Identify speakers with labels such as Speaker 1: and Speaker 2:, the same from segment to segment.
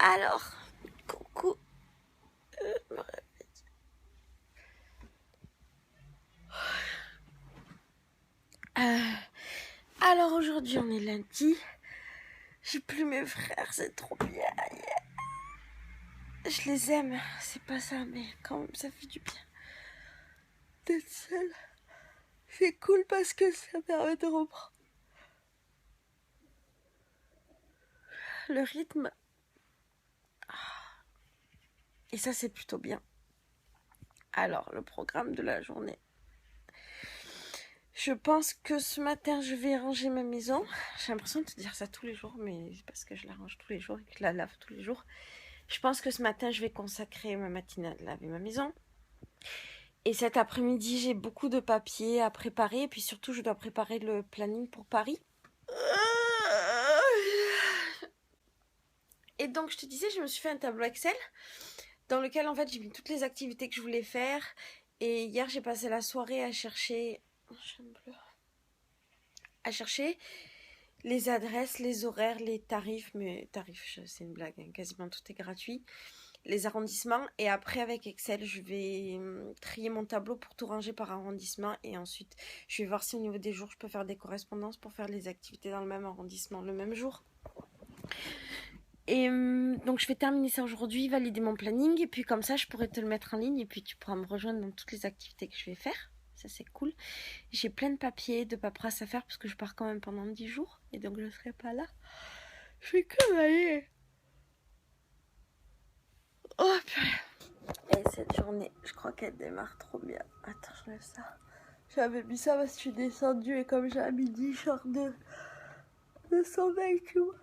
Speaker 1: Alors, coucou. Alors aujourd'hui on est lundi. J'ai plus mes frères, c'est trop bien. Je les aime, c'est pas ça, mais quand même ça fait du bien d'être seule. C'est cool parce que ça permet de reprendre le rythme. Et ça c'est plutôt bien. Alors le programme de la journée. Je pense que ce matin je vais ranger ma maison. J'ai l'impression de te dire ça tous les jours, mais c'est parce que je la range tous les jours et que je la lave tous les jours. Je pense que ce matin je vais consacrer ma matinée à laver ma maison. Et cet après-midi j'ai beaucoup de papiers à préparer. Et puis surtout je dois préparer le planning pour Paris. Et donc je te disais, je me suis fait un tableau Excel dans lequel en fait j'ai mis toutes les activités que je voulais faire. Et hier j'ai passé la soirée à chercher les adresses, les horaires, les tarifs. Mais tarifs c'est une blague, hein, quasiment tout est gratuit. Les arrondissements. Et après avec Excel je vais trier mon tableau pour tout ranger par arrondissement. Et ensuite je vais voir si au niveau des jours je peux faire des correspondances pour faire les activités dans le même arrondissement le même jour. Et donc je vais terminer ça aujourd'hui, valider mon planning, et puis comme ça je pourrai te le mettre en ligne, et puis tu pourras me rejoindre dans toutes les activités que je vais faire. Ça c'est cool. J'ai plein de papiers, de paperasse à faire parce que je pars quand même pendant 10 jours, et donc je ne serai pas là. Je vais que aller. Oh purée. Et cette journée, je crois qu'elle démarre trop bien. Attends, je lève ça. J'avais mis ça parce que je suis descendue, et comme j'ai à midi, je sors de sommeil, tu vois.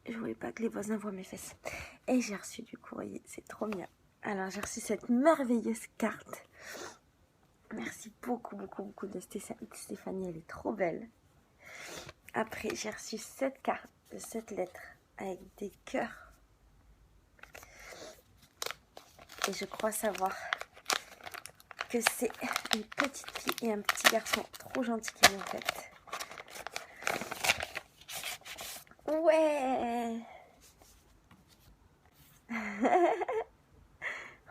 Speaker 1: Je voulais pas que les voisins voient mes fesses. Et j'ai reçu du courrier, c'est trop bien. Alors j'ai reçu cette merveilleuse carte. Merci beaucoup de Stéphanie, elle est trop belle. Après j'ai reçu cette carte, cette lettre avec des cœurs. Et je crois savoir que c'est une petite fille et un petit garçon trop gentils qui m'ont fait. Ouais.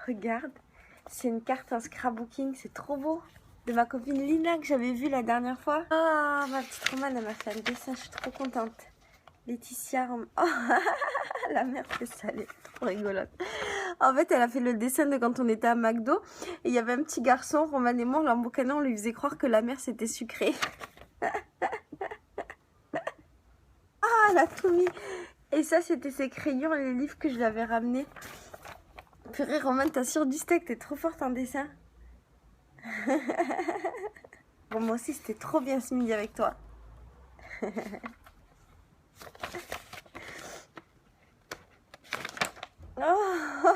Speaker 1: Regarde, c'est une carte en scrapbooking, c'est trop beau. De ma copine Lina que j'avais vue la dernière fois. Ah, ma petite Romane, elle m'a fait un dessin, je suis trop contente. Laetitia, oh, la mère fait ça, elle est trop rigolote. En fait, elle a fait le dessin de quand on était à McDo. Et il y avait un petit garçon, Romane et moi, l'emboucanant, on lui faisait croire que la mère c'était sucré. Elle a tout mis. Et ça, c'était ses crayons et les livres que je lui avais ramenés. Purée, Romane, t'as sûr du steak, t'es trop forte en dessin. Bon, moi aussi, c'était trop bien ce midi avec toi. Oh,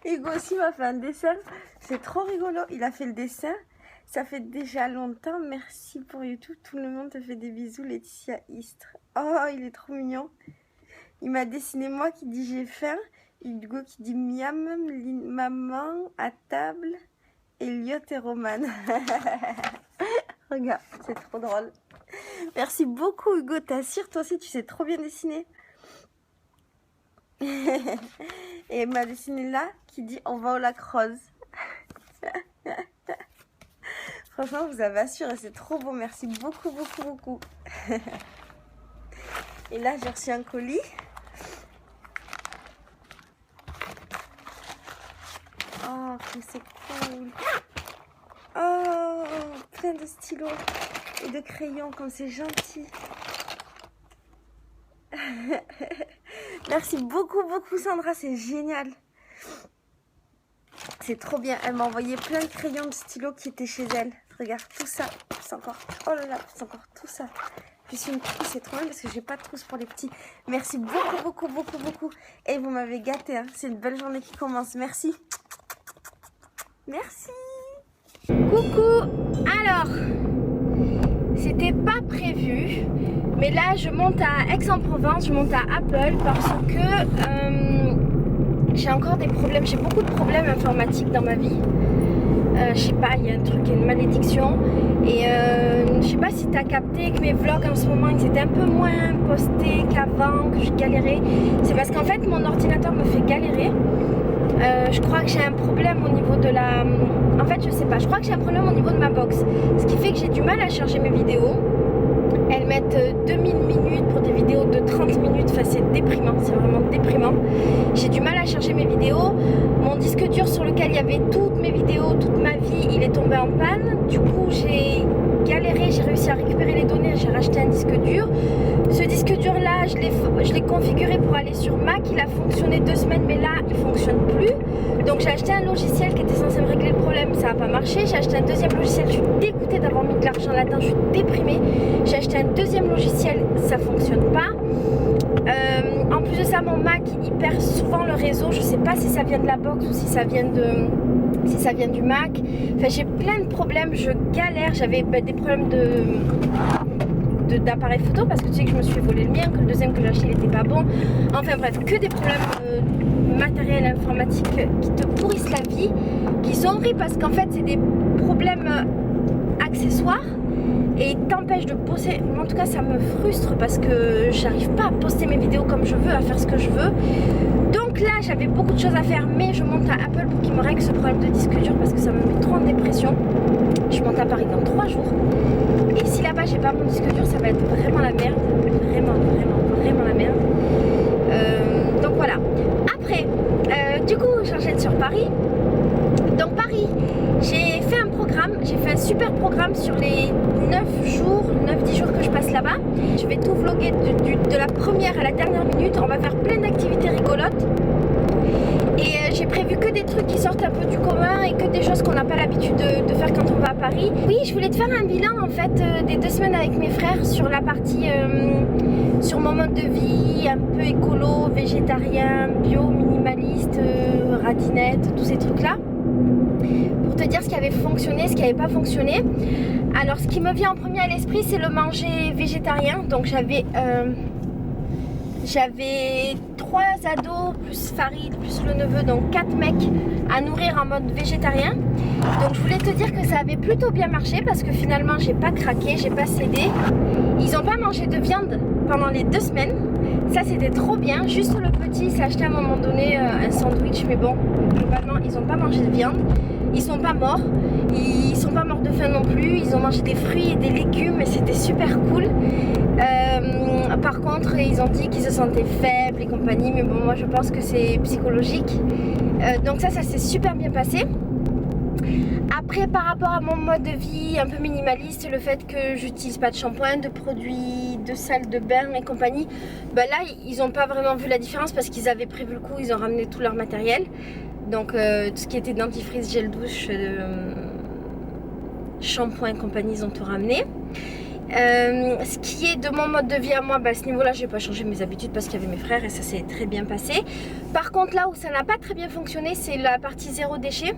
Speaker 1: Hugo aussi m'a fait un dessin. C'est trop rigolo. Il a fait le dessin. Ça fait déjà longtemps. Merci pour YouTube. Tout le monde te fait des bisous. Laetitia Istre. Oh, il est trop mignon. Il m'a dessiné moi qui dit j'ai faim. Hugo qui dit miam. Maman à table. Elliot et Romane. Regarde, c'est trop drôle. Merci beaucoup Hugo. T'assures, toi aussi tu sais trop bien dessiner. Et il m'a dessiné là qui dit on va au lac rose. Franchement vous avez assuré, c'est trop beau, merci beaucoup. Et là j'ai reçu un colis. Oh que c'est cool. Oh plein de stylos et de crayons, comme c'est gentil. Merci beaucoup Sandra, c'est génial. C'est trop bien, elle m'a envoyé plein de crayons de stylos qui étaient chez elle. Regarde tout ça, c'est encore, oh là là, c'est encore tout ça. Puis une trousse, c'est trop bien parce que j'ai pas de trousse pour les petits. Merci beaucoup. Et vous m'avez gâté, hein. C'est une belle journée qui commence, merci. Merci. Coucou, alors, c'était pas prévu. Mais là, je monte à Aix-en-Provence, je monte à Apple parce que j'ai encore des problèmes. J'ai beaucoup de problèmes informatiques dans ma vie. Je sais pas, il y a un truc, il y a une malédiction. Et je sais pas si tu as capté que mes vlogs en ce moment ils étaient un peu moins postés qu'avant, que je galérais. C'est parce qu'en fait mon ordinateur me fait galérer. Je crois que j'ai un problème au niveau de la... En fait je sais pas, je crois que j'ai un problème au niveau de ma box. Ce qui fait que j'ai du mal à charger mes vidéos. Elles mettent 2000 minutes pour des vidéos de 30 minutes, enfin c'est déprimant, c'est vraiment déprimant. J'ai du mal à charger mes vidéos. Mon disque dur sur lequel il y avait toutes mes vidéos, toute ma vie, il est tombé en panne. Du coup j'ai galéré, j'ai réussi à récupérer les données, j'ai racheté un disque dur. Ce disque dur là, je l'ai configuré pour aller sur Mac, il a fonctionné 2 semaines mais là il fonctionne plus. Donc j'ai acheté un logiciel qui était censé me régler le problème, ça n'a pas marché. J'ai acheté un deuxième logiciel, je suis dégoûtée d'avoir mis de l'argent là-dedans, je suis déprimée. J'ai acheté un deuxième logiciel, ça fonctionne pas. En plus de ça, mon Mac il perd souvent le réseau. Je sais pas si ça vient de la box ou si ça vient du Mac. Enfin j'ai plein de problèmes, je galère. J'avais des problèmes d'appareil photo parce que tu sais que je me suis fait voler le mien, que le deuxième que j'ai acheté il était pas bon. Enfin bref, que des problèmes matériels informatiques qui te pourrissent la vie, qui sont horribles parce qu'en fait c'est des problèmes accessoires et t'empêche de poster. En tout cas ça me frustre parce que j'arrive pas à poster mes vidéos comme je veux, à faire ce que je veux. Donc là j'avais beaucoup de choses à faire, mais je monte à Apple pour qu'ils me règlent ce problème de disque dur parce que ça me met trop en dépression. Je monte à Paris dans 3 jours et si là-bas j'ai pas mon disque dur, ça va être vraiment la merde, vraiment la merde. Donc voilà. Après du coup j'enchaîne sur Paris. Donc Paris, j'ai fait un programme, j'ai fait un super programme sur les 9-10 jours que je passe là-bas. Je vais tout vlogger de la première à la dernière minute. On va faire plein d'activités rigolotes. Et j'ai prévu que des trucs qui sortent un peu du commun et que des choses qu'on n'a pas l'habitude de faire quand on va à Paris. Oui, je voulais te faire un bilan en fait des 2 semaines avec mes frères sur la partie, sur mon mode de vie, un peu écolo, végétarien, bio, minimaliste, radinette, tous ces trucs-là. Pour te dire ce qui avait fonctionné, ce qui n'avait pas fonctionné. Alors ce qui me vient en premier à l'esprit c'est le manger végétarien. Donc j'avais 3 ados plus Farid plus le neveu, donc 4 mecs à nourrir en mode végétarien. Donc je voulais te dire que ça avait plutôt bien marché parce que finalement j'ai pas craqué, j'ai pas cédé. Ils ont pas mangé de viande pendant les 2 semaines. Ça c'était trop bien. Juste le petit s'est acheté à un moment donné un sandwich, mais bon globalement ils ont pas mangé de viande. Ils sont pas morts, ils sont pas morts de faim non plus. Ils ont mangé des fruits et des légumes et c'était super cool. Par contre ils ont dit qu'ils se sentaient faibles et compagnie, mais bon moi je pense que c'est psychologique. Donc ça s'est super bien passé. Après par rapport à mon mode de vie un peu minimaliste, le fait que j'utilise pas de shampoing, de produits de salle de bain et compagnie, bah là ils ont pas vraiment vu la différence parce qu'ils avaient prévu le coup, ils ont ramené tout leur matériel. Donc tout ce qui était dentifrice, gel douche, shampoing et compagnie, ils ont tout ramené. Ce qui est de mon mode de vie à moi, bah, à ce niveau là j'ai pas changé mes habitudes parce qu'il y avait mes frères et ça s'est très bien passé. Par contre là où ça n'a pas très bien fonctionné, c'est la partie zéro déchet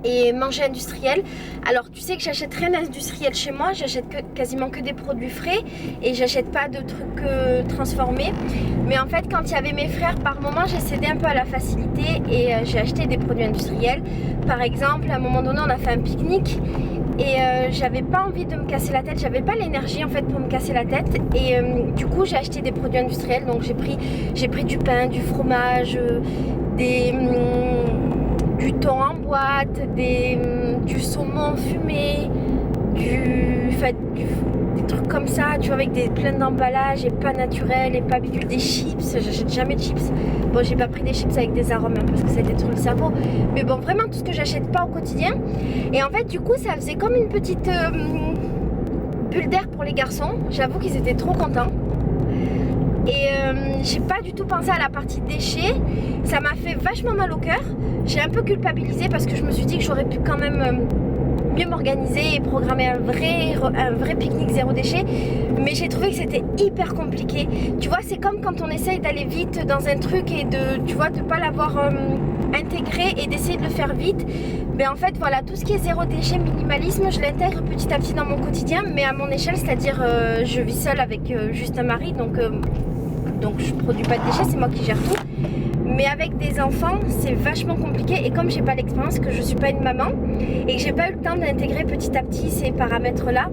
Speaker 1: et manger industriel. Alors tu sais que j'achète rien d'industriel chez moi, j'achète quasiment que des produits frais et j'achète pas de trucs transformés. Mais en fait quand il y avait mes frères, par moment j'ai cédé un peu à la facilité et j'ai acheté des produits industriels. Par exemple à un moment donné on a fait un pique-nique et j'avais pas envie de me casser la tête, j'avais pas l'énergie en fait pour me casser la tête et du coup j'ai acheté des produits industriels. Donc j'ai pris du pain, du fromage, du thon en boîte, du saumon fumé, des trucs comme ça, tu vois, avec plein d'emballages et pas naturel et pas bidule, des chips. J'achète jamais de chips. Bon, j'ai pas pris des chips avec des arômes hein, parce que ça détruit le cerveau. Mais bon, vraiment tout ce que j'achète pas au quotidien. Et en fait, du coup, ça faisait comme une petite bulle d'air pour les garçons. J'avoue qu'ils étaient trop contents. Et j'ai pas du tout pensé à la partie déchets. Ça m'a fait vachement mal au cœur. J'ai un peu culpabilisé parce que je me suis dit que j'aurais pu quand même mieux m'organiser et programmer un vrai pique-nique zéro déchet. Mais j'ai trouvé que c'était hyper compliqué. Tu vois, c'est comme quand on essaye d'aller vite dans un truc et de pas l'avoir intégré et d'essayer de le faire vite. Mais en fait voilà, tout ce qui est zéro déchet, minimalisme, je l'intègre petit à petit dans mon quotidien, mais à mon échelle, c'est-à-dire je vis seule avec juste un mari, donc je produis pas de déchets, c'est moi qui gère tout. Mais avec des enfants, c'est vachement compliqué. Et comme j'ai pas l'expérience, que je suis pas une maman et que j'ai pas eu le temps d'intégrer petit à petit ces paramètres-là,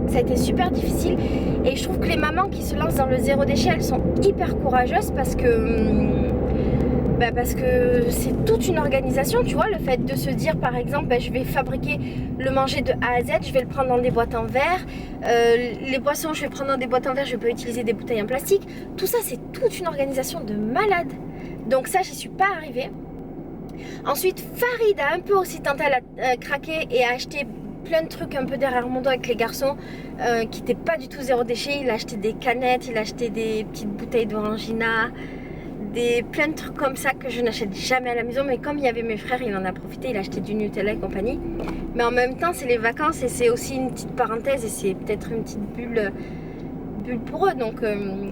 Speaker 1: ça a été super difficile. Et je trouve que les mamans qui se lancent dans le zéro déchet, elles sont hyper courageuses parce que c'est toute une organisation, tu vois, le fait de se dire par exemple je vais fabriquer le manger de A à Z, je vais le prendre dans des boîtes en verre, les boissons je vais prendre dans des boîtes en verre, je vais pas utiliser des bouteilles en plastique, tout ça c'est toute une organisation de malade. Donc ça j'y suis pas arrivée. Ensuite Farid a un peu aussi tenté à craquer et a acheté plein de trucs un peu derrière mon dos avec les garçons qui n'étaient pas du tout zéro déchet. Il a acheté des canettes, il a acheté des petites bouteilles d'orangina, plein de trucs comme ça que je n'achète jamais à la maison, mais comme il y avait mes frères, il en a profité, il a acheté du Nutella et compagnie. Mais en même temps c'est les vacances et c'est aussi une petite parenthèse et c'est peut-être une petite bulle pour eux, donc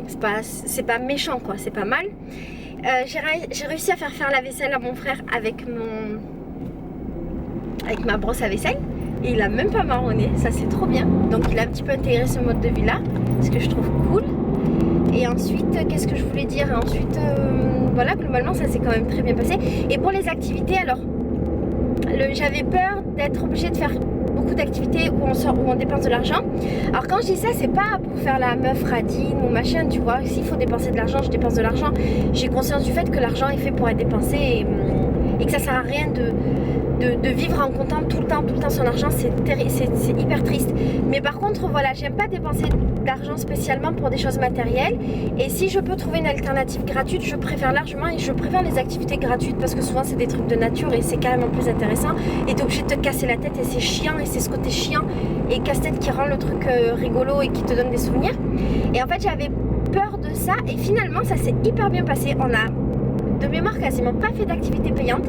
Speaker 1: c'est pas méchant quoi, c'est pas mal. J'ai réussi à faire la vaisselle à mon frère avec ma brosse à vaisselle et il a même pas marronné, ça c'est trop bien. Donc il a un petit peu intégré ce mode de vie là, ce que je trouve cool. Et ensuite, qu'est-ce que je voulais dire? Ensuite, voilà, globalement, ça s'est quand même très bien passé. Et pour les activités, alors, j'avais peur d'être obligée de faire beaucoup d'activités où on dépense de l'argent. Alors quand je dis ça, c'est pas pour faire la meuf radine ou machin, tu vois. S'il faut dépenser de l'argent, je dépense de l'argent. J'ai conscience du fait que l'argent est fait pour être dépensé et que ça sert à rien de vivre en comptant tout le temps son argent, c'est hyper triste. Mais par contre, voilà, j'aime pas dépenser d'argent spécialement pour des choses matérielles. Et si je peux trouver une alternative gratuite, je préfère largement et je préfère les activités gratuites parce que souvent c'est des trucs de nature et c'est carrément plus intéressant. Et t'es obligé de te casser la tête et c'est chiant et c'est ce côté chiant et casse-tête qui rend le truc rigolo et qui te donne des souvenirs. Et en fait, j'avais peur de ça et finalement, ça s'est hyper bien passé. On a de mémoire quasiment pas fait d'activité payante,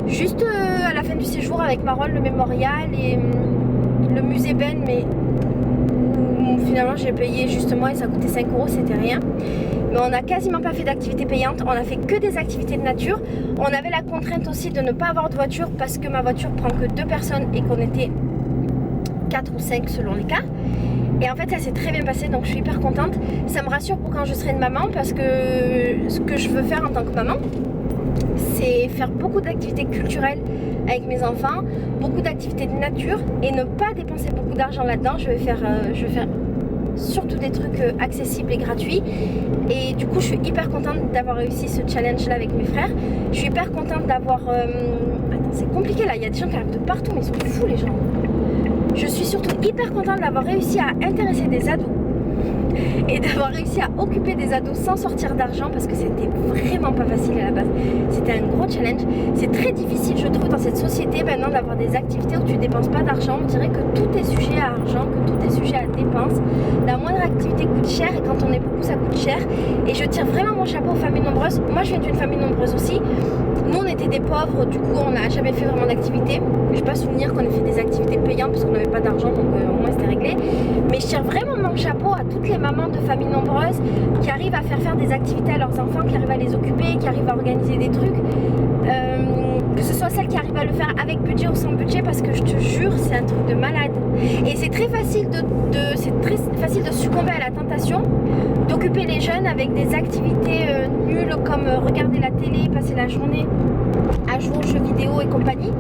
Speaker 1: juste à la fin du séjour avec Marole, le mémorial et le musée Ben, mais finalement j'ai payé justement et ça coûtait 5 €, c'était rien. Mais on n'a quasiment pas fait d'activité payante, on a fait que des activités de nature. On avait la contrainte aussi de ne pas avoir de voiture parce que ma voiture prend que 2 personnes et qu'on était 4 ou 5 selon les cas. Et en fait ça s'est très bien passé, donc je suis hyper contente. Ça me rassure pour quand je serai une maman parce que ce que je veux faire en tant que maman, c'est faire beaucoup d'activités culturelles avec mes enfants, beaucoup d'activités de nature et ne pas dépenser beaucoup d'argent là-dedans. Je vais faire surtout des trucs accessibles et gratuits. Et du coup je suis hyper contente d'avoir réussi ce challenge là avec mes frères. Je suis hyper contente d'avoir... Attends, c'est compliqué là, il y a des gens qui arrivent de partout mais ils sont fous les gens. Je suis surtout hyper contente d'avoir réussi à intéresser des ados et d'avoir réussi à occuper des ados sans sortir d'argent parce que c'était vraiment pas facile à la base. C'était un gros challenge. C'est très difficile je trouve dans cette société maintenant d'avoir des activités où tu dépenses pas d'argent. On dirait que tout est sujet à argent, que tout est sujet à dépenses. La moindre activité coûte cher et quand on est beaucoup ça coûte cher. Et je tire vraiment mon chapeau aux familles nombreuses. Moi je viens d'une famille nombreuse aussi. Nous on était des pauvres, du coup on n'a jamais fait vraiment d'activité. Je n'ai pas souvenir qu'on ait fait des activités payantes parce qu'on n'avait pas d'argent, donc au moins c'était réglé. Mais je tire vraiment mon chapeau à toutes les mamans de familles nombreuses qui arrivent à faire des activités à leurs enfants, qui arrivent à les occuper, qui arrivent à organiser des trucs. Que ce soit celles qui arrivent à le faire avec budget ou sans budget, parce que je te jure c'est un truc de malade. Et c'est très facile de succomber à la tentation d'occuper les jeunes avec des activités nulles comme regarder la télé, passer la journée à jouer aux jeux vidéo et compagnie,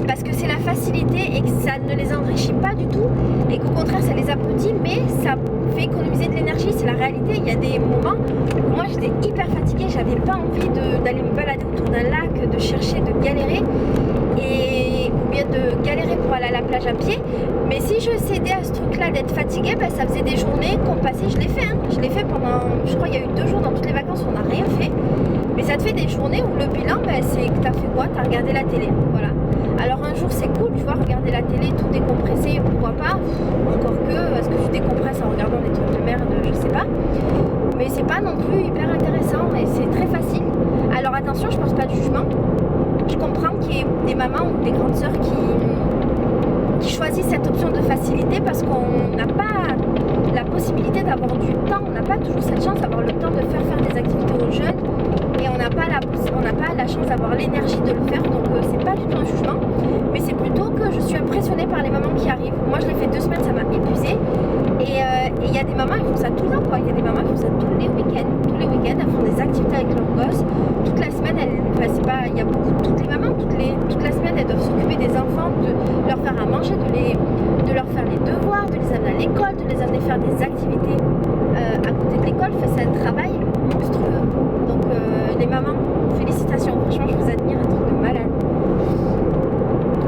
Speaker 1: parce que c'est la facilité et que ça ne les enrichit pas du tout et qu'au contraire ça les abrutit, mais ça fait économiser de l'énergie. C'est la réalité. Il y a des moments où moi j'étais hyper fatiguée, j'avais pas envie d'aller me balader autour d'un lac, de chercher, de galérer ou bien de galérer pour aller à la plage à pied. Mais si je cédais à ce truc là d'être fatiguée, ben, ça faisait des journées qu'on passait, je l'ai fait je l'ai fait pendant, je crois il y a eu 2 jours dans toutes les vacances où on n'a rien fait. Mais ça te fait des journées où le bilan, ben, c'est que t'as fait quoi? T'as regardé la télé, voilà. Alors un jour c'est cool, tu vois, regarder la télé, tout décompressé, pourquoi pas. Encore que, est-ce que tu décompresses en regardant des trucs de merde, je sais pas. Mais c'est pas non plus hyper intéressant et c'est très facile. Alors attention, je pense pas de jugement. Je comprends qu'il y ait des mamans ou des grandes sœurs qui choisissent cette option de facilité parce qu'on n'a pas la possibilité d'avoir du temps, on n'a pas toujours cette chance d'avoir le temps de faire des activités aux jeunes et on n'a pas la chance d'avoir l'énergie de le faire, donc c'est pas du tout un jugement, mais c'est plutôt que je suis impressionnée par les mamans qui arrivent. Moi je l'ai fait 2 semaines, ça m'a épuisée
Speaker 2: Et il y a des mamans, ils font ça tout le temps quoi. Il y a des mamans, ils font ça tous les week-ends. Tous les week-ends, elles font des activités avec leurs gosses. Toute la semaine, c'est pas, il y a toutes les mamans, toute la semaine, elles doivent s'occuper des enfants, de leur faire à manger, de leur faire les devoirs, de les amener à l'école, de les amener faire des activités à côté de l'école. C'est un travail monstrueux. Donc les mamans, félicitations. Franchement, je vous admire, un truc de malade.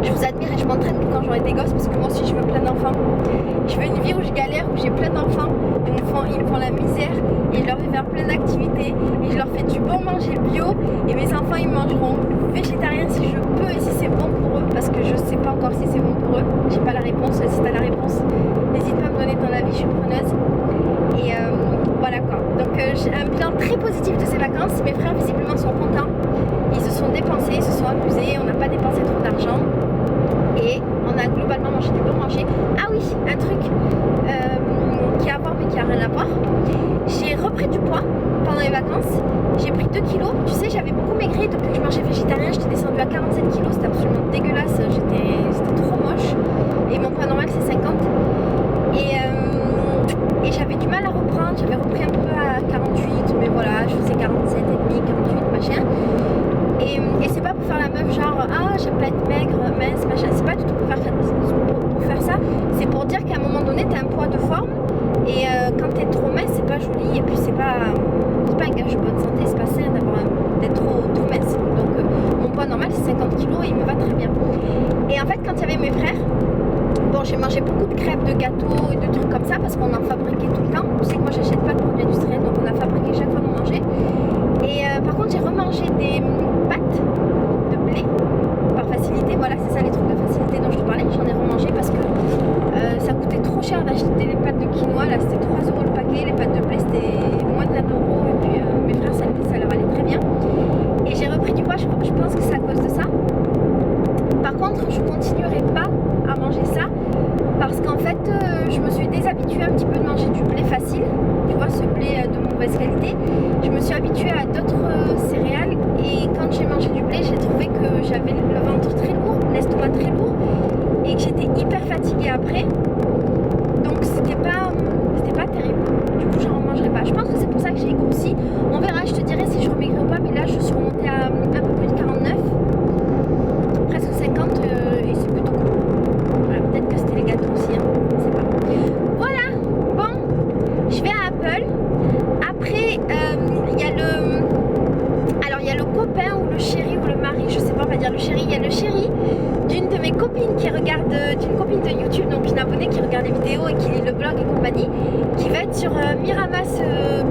Speaker 2: Je vous admire et je m'entraîne quand j'aurai des gosses parce que moi aussi je veux plein d'enfants. Je veux une vie où je galère, où j'ai plein d'enfants, ils me font la misère et je leur fais faire plein d'activités et je leur fais du bon manger bio et mes enfants ils mangeront végétarien si je peux et si c'est bon pour eux parce que je sais pas encore si c'est bon pour eux. J'ai pas la réponse, si t'as la réponse, n'hésite pas à me donner ton avis, je suis preneuse. Et voilà quoi. Donc j'ai un bilan très positif de ces vacances. Mes frères visiblement sont contents. Ils se sont dépensés, ils se sont amusés, on n'a pas dépensé trop d'argent. Et on a globalement mangé du bon manger. Ah oui, un truc qui a à voir mais qui a rien à voir. J'ai repris du poids pendant les vacances. J'ai pris 2 kilos. Tu sais, j'avais beaucoup maigri depuis que je mangeais végétarien. J'étais descendue à 47 kilos. C'était absolument dégueulasse. C'était trop moche. Et mon poids normal, c'est 50. Et j'avais du mal à reprendre. J'avais repris un peu à 48. Mais voilà, je faisais 47 et demi, 48, machin. Et c'est pas pour faire la meuf genre ah j'aime pas être maigre, mince, machin, c'est pas du tout pour faire ça, c'est pour dire qu'à un moment donné t'as un poids de forme et quand t'es trop mince c'est pas joli et puis c'est pas un gage de bonne santé, c'est pas sain d'être trop mince. Donc mon poids normal c'est 50 kilos et il me va très bien. Et en fait quand il y avait mes frères, bon j'ai mangé beaucoup de crêpes, de gâteaux et de trucs comme ça parce qu'on en fabriquait tout le temps. Tu sais que moi j'achète pas de produits industriels donc on a fabriqué chaque fois nos mangeait. Et par contre j'ai remangé des pâtes de blé par facilité, voilà c'est ça les trucs de facilité dont je te parlais, j'en ai remangé parce que ça coûtait trop cher d'acheter les pâtes de quinoa, là c'était 3 € le paquet, les pâtes de blé c'était moins de 1 € et puis mes frères ça leur allait très bien. Et j'ai repris du poids, je pense que c'est à cause de ça. Par contre je continuerai pas à manger ça parce qu'en fait je me suis déshabituée un petit peu de manger du blé facile, tu vois ce blé de mauvaise qualité. Je me suis habituée à d'autres céréales et quand j'ai mangé du blé j'ai trouvé que j'avais le ventre très lourd, l'estomac très lourd et que j'étais hyper fatiguée après, donc c'était pas terrible. Du coup j'en remangerai pas. Je pense que c'est pour ça que j'ai grossi. On verra, je te dirai si je remaigris ou pas, mais là je suis remontée à un peu plus de 49, presque 50 et c'est plutôt cool. Voilà, peut-être que c'était les gâteaux aussi, hein. Je sais pas. Voilà, bon, je vais à Apple. Après il y a le copain ou le chéri ou le mari, je sais pas, on va dire le chéri. Il y a le chéri d'une de mes copines qui regarde, d'une copine de YouTube, donc une abonnée qui regarde les vidéos et qui lit le blog et compagnie, qui va être sur Miramas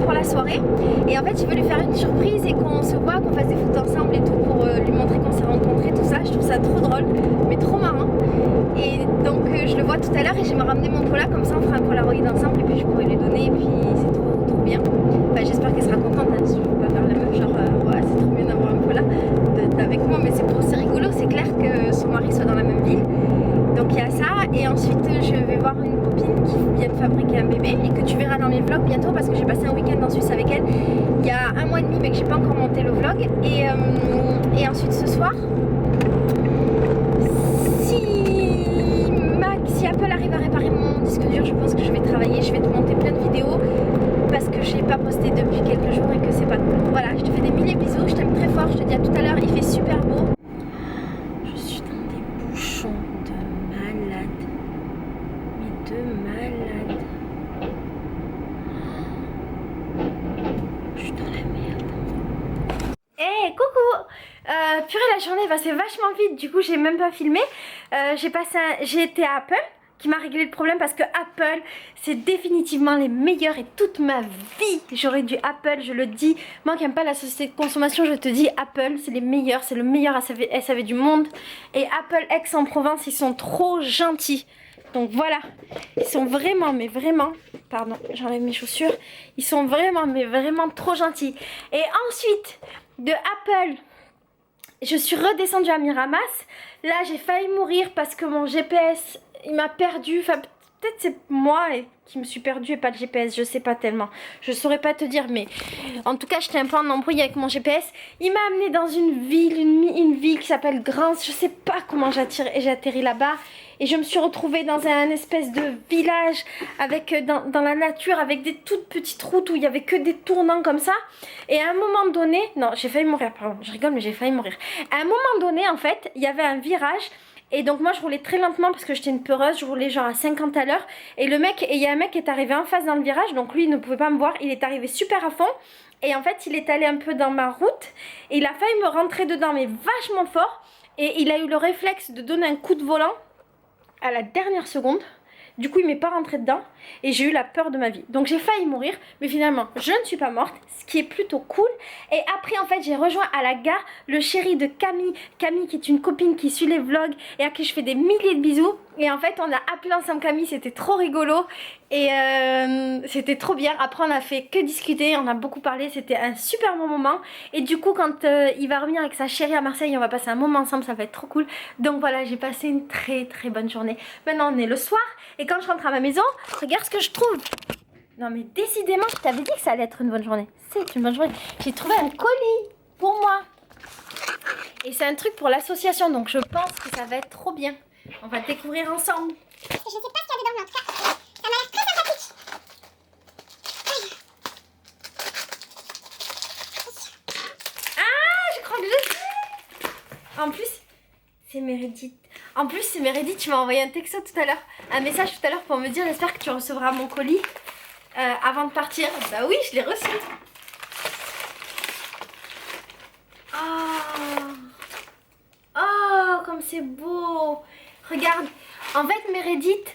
Speaker 2: pour la soirée. Et en fait, je veux lui faire une surprise et qu'on se voit, qu'on fasse des photos ensemble et tout pour lui montrer qu'on s'est rencontrés, tout ça. Je trouve ça trop drôle, mais trop marrant. Et donc, je le vois tout à l'heure et je vais me ramener mon pola, comme ça on fera un Polaroid ensemble et puis je pourrai lui donner et puis c'est trop bien. Enfin, j'espère qu'elle sera contente, hein, si je veux pas faire la meuf, genre ouais, c'est trop bien d'avoir un pola avec moi, mais c'est rigolo, c'est clair que son mari soit dans la même ville. Donc il y a ça, et ensuite je vais voir une copine qui vient de fabriquer un bébé et que tu verras dans les vlogs bientôt parce que j'ai passé un week-end en Suisse avec elle il y a 1 mois et demi mais que j'ai pas encore monté le vlog. Et ensuite ce soir, si Apple arrive à réparer mon disque dur, je pense que je vais travailler, je vais te monter plein de vidéos parce que j'ai pas posté depuis quelques jours et que c'est pas cool. Voilà, je te fais des milliers de bisous, je t'aime très fort, je te dis à tout à l'heure, il fait super beau. Je suis dans des bouchons de malade, mais de malade. Je suis dans la merde. Hey, coucou! Purée, la journée est passée vachement vite, du coup j'ai même pas filmé. J'ai été à Apple qui m'a réglé le problème parce que Apple c'est définitivement les meilleurs et toute ma vie j'aurais dû Apple, je le dis. Moi qui n'aime pas la société de consommation, je te dis Apple c'est les meilleurs, c'est le meilleur SAV du monde. Et Apple Aix-en-Provence ils sont trop gentils. Donc voilà, ils sont vraiment, mais vraiment, pardon, j'enlève mes chaussures, ils sont vraiment, mais vraiment trop gentils. Et ensuite de Apple, je suis redescendue à Miramas. Là j'ai failli mourir parce que mon GPS il m'a perdu. Enfin peut-être c'est moi qui me suis perdue et pas le GPS, je sais pas tellement, je saurais pas te dire, mais en tout cas j'étais un peu en embrouille avec mon GPS. Il m'a amené dans une ville, une ville qui s'appelle Grance, je sais pas comment j'ai atterri là-bas. Et je me suis retrouvée dans un espèce de village avec dans la nature avec des toutes petites routes où il y avait que des tournants comme ça. Et à un moment donné, non, j'ai failli mourir, pardon, je rigole mais j'ai failli mourir. À un moment donné en fait, il y avait un virage. Et donc moi je roulais très lentement parce que j'étais une peureuse, je roulais genre à 50 à l'heure. Et il y a un mec qui est arrivé en face dans le virage, donc lui il ne pouvait pas me voir, il est arrivé super à fond. Et en fait il est allé un peu dans ma route et il a failli me rentrer dedans mais vachement fort. Et il a eu le réflexe de donner un coup de volant à la dernière seconde. Du coup il m'est pas rentré dedans et j'ai eu la peur de ma vie. Donc j'ai failli mourir mais finalement je ne suis pas morte, ce qui est plutôt cool. Et après en fait j'ai rejoint à la gare le chéri de Camille. Camille qui est une copine qui suit les vlogs et à qui je fais des milliers de bisous. Et en fait on a appelé ensemble Camille, c'était trop rigolo. Et c'était trop bien. Après on a fait que discuter, on a beaucoup parlé, c'était un super bon moment. Et du coup quand il va revenir avec sa chérie à Marseille, on va passer un moment ensemble, ça va être trop cool. Donc voilà, j'ai passé une très très bonne journée. Maintenant on est le soir et quand je rentre à ma maison, regarde ce que je trouve. Non mais décidément je t'avais dit que ça allait être une bonne journée. C'est une bonne journée. J'ai trouvé un colis pour moi. Et c'est un truc pour l'association, donc je pense que ça va être trop bien. On va découvrir ensemble. Je sais pas ce qu'il y a dedans, mais en tout cas, ça m'a l'air très sympathique. Ah, je crois que je sais. En plus, c'est Meredith. Tu m'as envoyé un texto tout à l'heure, un message tout à l'heure pour me dire j'espère que tu recevras mon colis avant de partir. Bah oui, je l'ai reçu. Oh, comme c'est beau. Regarde, en fait Meredith,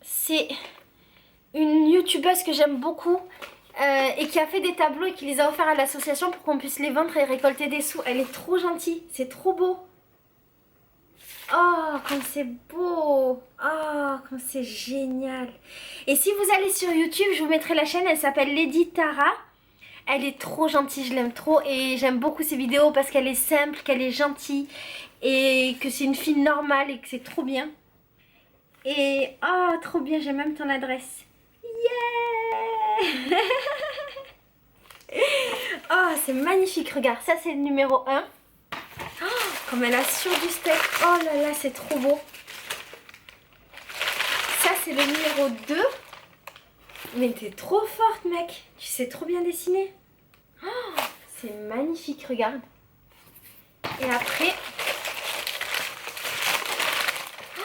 Speaker 2: c'est une youtubeuse que j'aime beaucoup et qui a fait des tableaux et qui les a offerts à l'association pour qu'on puisse les vendre et récolter des sous. Elle est trop gentille, c'est trop beau. Oh, comme c'est beau. Oh, comme c'est génial. Et si vous allez sur YouTube, je vous mettrai la chaîne, elle s'appelle Lady Tara. Elle est trop gentille, je l'aime trop et j'aime beaucoup ses vidéos parce qu'elle est simple, qu'elle est gentille et que c'est une fille normale et que c'est trop bien. Et oh, trop bien, j'ai même ton adresse. Yeah. Oh, c'est magnifique, regarde, ça c'est le numéro 1. Oh, comme elle assure du steak. Oh là là, c'est trop beau. Ça c'est le numéro 2. Mais t'es trop forte mec. Tu sais trop bien dessiner. Oh, c'est magnifique, regarde. Et après... Oh,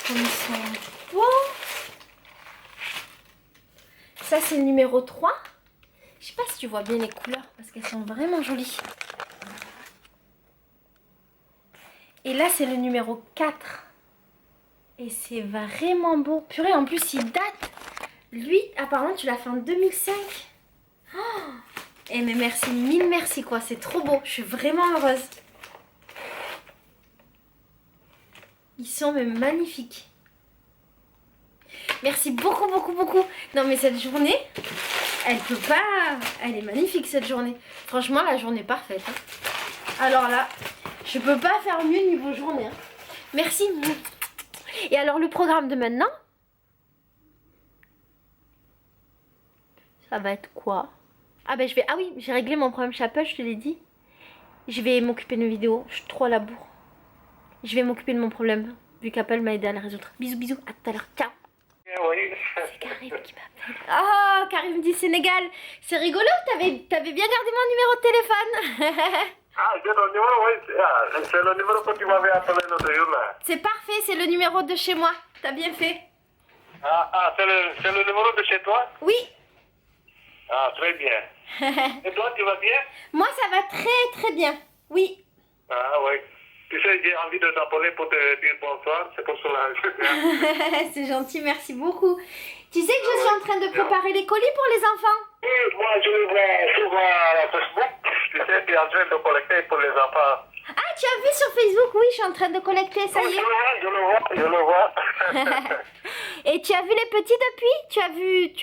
Speaker 2: comme ils sont beaux. Ça c'est le numéro 3. Je sais pas si tu vois bien les couleurs parce qu'elles sont vraiment jolies. Et là c'est le numéro 4. Et c'est vraiment beau. Purée, en plus il date. Lui, apparemment tu l'as fait en 2005. Oh, et mais merci, mille merci quoi. C'est trop beau. Je suis vraiment heureuse. Ils sont même magnifiques. Merci beaucoup, beaucoup, beaucoup. Non mais cette journée, elle peut pas... Elle est magnifique cette journée. Franchement, la journée est parfaite. Hein. Alors là, je peux pas faire mieux niveau journée. Hein. Merci. Et alors le programme de maintenant, ça va être quoi? Ah ben ah oui, j'ai réglé mon problème chez Apple, je te l'ai dit. Je vais m'occuper de mes vidéos, je suis trop à la bourre. Je vais m'occuper de mon problème, vu qu'Apple m'a aidé à le résoudre. Bisous, bisous, à tout à l'heure, ciao. C'est Karim qui m'appelle. Oh, Karim me dit Sénégal. C'est rigolo, t'avais bien gardé mon numéro de téléphone.
Speaker 3: Ah, c'est le numéro, oui. C'est le numéro que tu m'avais appelé l'autre jour là.
Speaker 2: C'est parfait, c'est le numéro de chez moi. T'as bien fait.
Speaker 3: C'est le numéro de chez toi?
Speaker 2: Oui.
Speaker 3: Ah, très bien. Et toi, tu vas bien?
Speaker 2: Moi, ça va très très bien. Oui.
Speaker 3: Ah, oui. Tu sais, j'ai envie de t'appeler pour te dire bonsoir, c'est pour cela.
Speaker 2: C'est gentil, merci beaucoup. Tu sais que je suis en train de préparer les colis pour les enfants?
Speaker 3: Oui, moi, je le vois souvent à Facebook. Tu sais, tu es en train de collecter pour les enfants.
Speaker 2: Ah, tu as vu sur Facebook? Oui, je suis en train de collecter, ça y est.
Speaker 3: Je le vois.
Speaker 2: Et tu as vu les petits depuis? Tu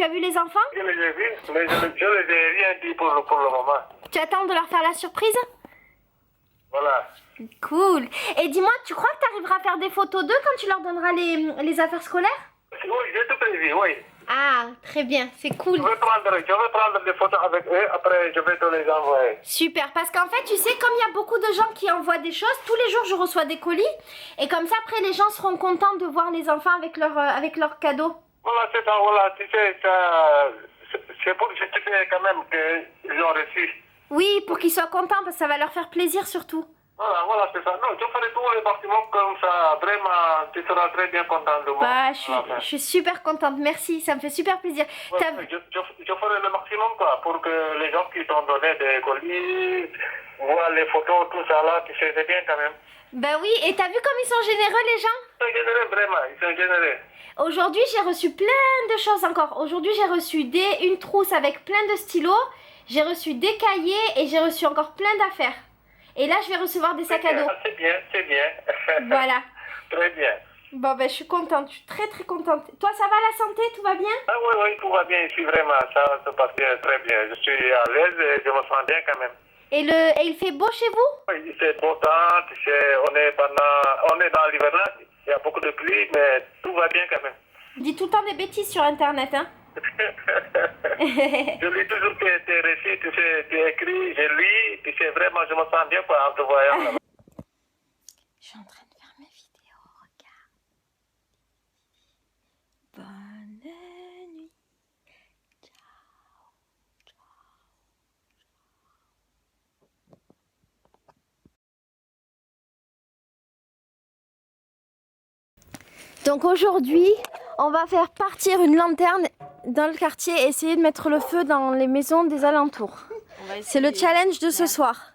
Speaker 2: as vu les enfants?
Speaker 3: Je les ai vus, mais je ne les ai rien dit pour le moment.
Speaker 2: Tu attends de leur faire la surprise?
Speaker 3: Voilà.
Speaker 2: Cool. Et dis-moi, tu crois que tu arriveras à faire des photos d'eux quand tu leur donneras les affaires scolaires?
Speaker 3: Oui, j'ai tout prévu, oui.
Speaker 2: Ah, très bien, c'est cool.
Speaker 3: Je vais prendre des photos avec eux, après je vais te les envoyer.
Speaker 2: Super, parce qu'en fait, tu sais, comme il y a beaucoup de gens qui envoient des choses, tous les jours je reçois des colis, et comme ça, après, les gens seront contents de voir les enfants avec leurs cadeaux.
Speaker 3: Voilà, c'est ça, voilà, tu sais, c'est pour justifier quand même qu'ils ont reçu.
Speaker 2: Oui, pour qu'ils soient contents, parce que ça va leur faire plaisir surtout.
Speaker 3: Voilà, c'est ça. Non, je ferai tout le maximum comme ça, vraiment, tu seras très bien content de moi.
Speaker 2: Bah, je suis super contente, merci, ça me fait super plaisir.
Speaker 3: Ouais, je ferai le maximum, quoi, pour que les gens qui t'ont donné des colis voient les photos, tout ça là, tu sais, c'est bien quand même.
Speaker 2: Bah oui, et t'as vu comme ils sont généreux les gens?
Speaker 3: Ils sont généreux, vraiment, ils sont généreux.
Speaker 2: Aujourd'hui, j'ai reçu plein de choses encore. Aujourd'hui, j'ai reçu une trousse avec plein de stylos, j'ai reçu des cahiers et j'ai reçu encore plein d'affaires. Et là, je vais recevoir des sacs à dos.
Speaker 3: C'est bien, c'est bien.
Speaker 2: Voilà.
Speaker 3: Très bien.
Speaker 2: Bon, ben, je suis contente, je suis très très contente. Toi, ça va la santé? Tout va bien?
Speaker 3: Ah oui, tout va bien ici, vraiment, ça se passe bien, très bien. Je suis à l'aise et je me sens bien quand même.
Speaker 2: Et il fait beau chez vous?
Speaker 3: Oui, c'est beau temps, tu sais, on est dans l'hivernage, il y a beaucoup de pluie, mais tout va bien quand même.
Speaker 2: Dis tout le temps des bêtises sur internet, hein?
Speaker 3: Je lis toujours tes récits, tu sais, tu écris, je lis, tu sais, vraiment, je me sens bien quoi, en te voyant là.
Speaker 2: Je suis en train de faire mes vidéos, regarde. Bonne nuit. Donc aujourd'hui, on va faire partir une lanterne dans le quartier et essayer de mettre le feu dans les maisons des alentours. C'est le challenge de ce soir.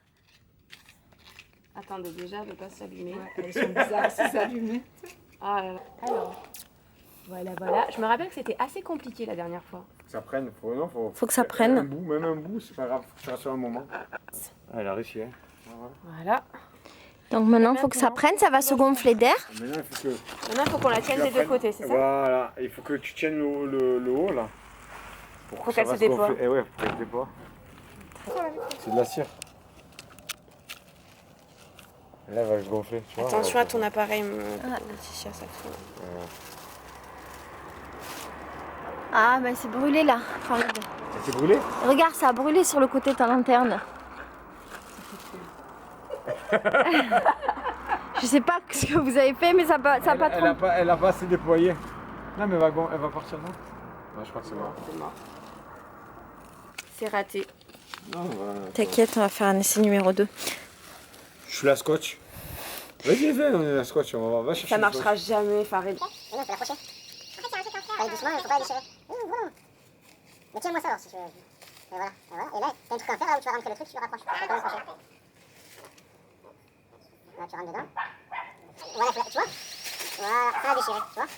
Speaker 4: Attendez, déjà, elle ne veut pas s'allumer. Ouais, elles sont bizarres, si s'allumer. Ah là là. Alors, voilà. Je me rappelle que c'était assez compliqué la dernière fois.
Speaker 5: Ça prenne,
Speaker 2: Faut que ça prenne.
Speaker 5: Même un bout, c'est pas grave, faut que ça reste sur un moment. Elle a réussi, hein.
Speaker 4: Voilà.
Speaker 2: Donc maintenant, il faut que ça prenne, ça va se gonfler d'air.
Speaker 5: Maintenant,
Speaker 4: il faut qu'on la tienne des deux côtés, c'est ça?
Speaker 5: Voilà, il faut que tu tiennes le haut là.
Speaker 4: Pour qu'elle se déploie.
Speaker 5: Eh ouais, pour qu'elle se déploie. C'est de la cire. Là, elle va se gonfler, tu vois.
Speaker 4: Attention à ton appareil, Laetitia, ça craint.
Speaker 2: Ah, ben c'est brûlé là. Farid.
Speaker 5: Ça s'est brûlé?
Speaker 2: Regarde, ça a brûlé sur le côté de ta lanterne. Je sais pas ce que vous avez fait, mais ça a pas trop.
Speaker 5: Elle a pas assez déployé. Non, mais elle va partir, non? Non, je crois que c'est mort.
Speaker 4: C'est mort. C'est raté.
Speaker 5: Non,
Speaker 2: T'inquiète, on va faire un essai numéro 2.
Speaker 5: je suis la scotch. Vas-y, viens, on est la scotch, va chercher.
Speaker 4: Ça marchera jamais, Farid.
Speaker 6: Non, faut l'accrocher. Allez doucement, faut pas déchirer. Mais tiens-moi ça alors si tu veux. Et voilà. Et là, t'as un truc à faire là où tu vas rentrer le truc, tu le raccroches. Tu vas l'accrocher. Là, tu rentres dedans. Voilà, tu vois. Voilà, faut la déchirer, tu vois.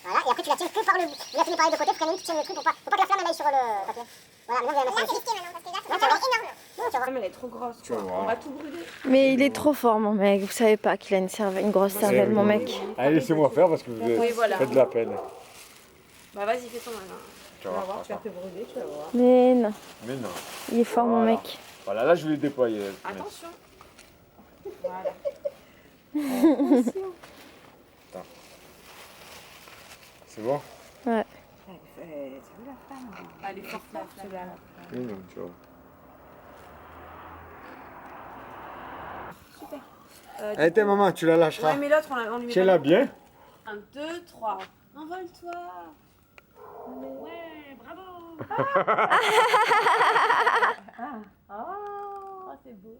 Speaker 6: Voilà, et après tu la tiens que par le bout. Il a fini par les deux côtés, faut quand même que tu tiennes le truc pour pas que la flamme elle aille sur le papier. Voilà, maintenant je vais la mettre ici. Là, c'est risqué maintenant parce que là, ça va énorme. Non, tu vas voir.
Speaker 4: Mais elle est trop grosse.
Speaker 5: Tu vas voir.
Speaker 4: On va tout brûler.
Speaker 2: Mais il est trop fort, mon mec. Vous savez pas qu'il a une grosse cervelle, mon mec.
Speaker 5: Allez, laissez-moi faire parce que vous
Speaker 4: Oui, voilà.
Speaker 5: faites de la peine.
Speaker 4: Bah vas-y, fais ton malin.
Speaker 5: Tu vas voir.
Speaker 4: Tu vas te brûler, tu vas voir.
Speaker 2: Mais non,
Speaker 5: Mais non.
Speaker 2: il est fort, mon
Speaker 5: Voilà.
Speaker 2: mec.
Speaker 5: Voilà, là je vais les déployer.
Speaker 4: Attention. Voilà.
Speaker 5: C'est bon?
Speaker 2: Ouais.
Speaker 4: Elle est forte la flamme.
Speaker 5: Oui, non, tu vois. Allez, t'es maman, tu la lâcheras.
Speaker 4: Ouais, mais l'autre, on lui met
Speaker 5: Tiens-la bien.
Speaker 4: 1, 2, 3. Envole-toi. Ouais, bravo. Oh, c'est beau.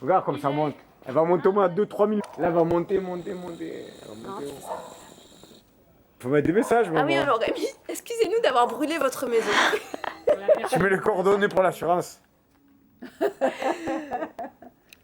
Speaker 5: Regarde comme ça monte. Elle va monter au moins à 2-3 minutes. Là, elle va monter. Elle va monter. Faut mettre des messages, maman.
Speaker 4: Ah oui, alors Rémi, excusez-nous d'avoir brûlé votre maison.
Speaker 5: Tu mets les coordonnées pour l'assurance.